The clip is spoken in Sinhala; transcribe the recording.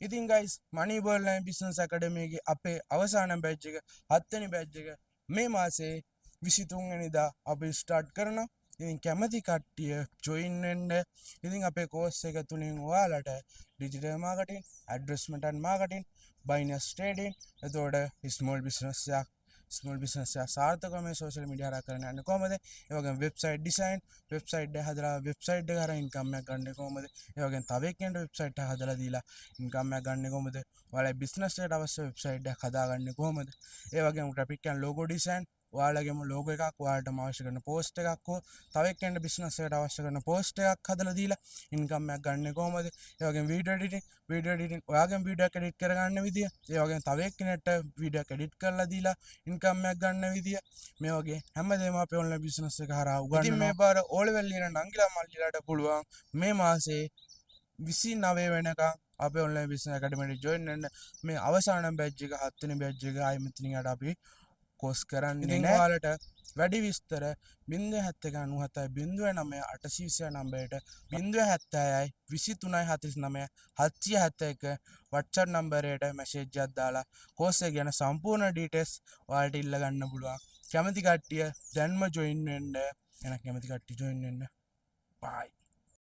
ඉතින් ගයිස් මනි බර්ල් ලයින් බිස්නස් ඇකඩමියගේ අපේ අවසාන බැච් එක 7 වෙනි බැච් එක මේ මාසේ 23 වෙනිදා අපි ස්ටාර්ට් කරනවා. ඉතින් කැමති කට්ටිය ජොයින් වෙන්න. ඉතින් අපේ කෝස් එක තුලින් ඔයාලට digital marketing, advertisement and marketing, Binance trading, එතකොට ස්මෝල් බිස්නස් එක සාර්ථකව මේ සෝෂල් මීඩියා හරහා කරන්න යන්නේ කොහමද? ඒ වගේම වෙබ්සයිට් ඩිසයින්, වෙබ්සයිට් එක හදලා වෙබ්සයිට් එක හරහා ඉන්කම් එකක් ගන්න කොහමද? ඒ වගේම තව එක්කෙනෙකුට වෙබ්සයිට් එක හදලා දීලා ඉන්කම් එකක් ගන්න කොහමද? ඔයාලගේ බිස්නස් එකට අවශ්‍ය වෙබ්සයිට් එකක් හදාගන්නේ කොහමද? ඒ වගේම ග්‍රැෆික් ඇන්ඩ් ලෝගෝ ඩිසයින්, ඔයාලගේම ලෝගෝ එකක්, ඔයාලටම අවශ්‍ය කරන පෝස්ට් එකක් හෝ තව එක්කෙනෙකුට බිස්නස් එකට අවශ්‍ය කරන පෝස්ට් එකක් හදලා දීලා ඉන්කම් එකක් ගන්න කොහමද? ඒ වගේම වීඩියෝ එඩිටින් ඔයාගේම වීඩියෝ එකක් එඩිට් කරගන්න විදිය, ඒ වගේම තව එක්කෙනෙක්ට වීඩියෝ එකක් එඩිට් කරලා දීලා ඉන්කම් එකක් ගන්න විදිය, මේ වගේ හැමදේම අපේ ඔන්ලයින් බිස්නස් එක හරහා උගන්වනවා. ඉතින් මේ පාර ඕ ලෙවල් ලියන නංගිලා මල්ලිලාට පුළුවන් මේ මාසේ 29 වෙනකම් අපේ ඔන්ලයින් බිස්නස් ඇකඩමියට ජොයින් වෙන්න. මේ අවසාන බැච් එක 7 වෙනි බැච් එක ආයි මෙතනින් යට අපි කෝස් කරන්නේ නැහැ. ඉතින් ඔයාලට වැඩි විස්තර 07197 09 826 නම්බරයට 076 23 49 771 WhatsApp නම්බරයට මැසේජ් එකක් දාලා කෝස් එක ගැන සම්පූර්ණ ඩීටේල්ස් ඔයාලට ඉල්ල ගන්න පුළුවන්. කැමති කට්ටිය දැන්ම ජොයින් වෙන්න. එන කැමති කට්ටිය ජොයින් වෙන්න. බයි.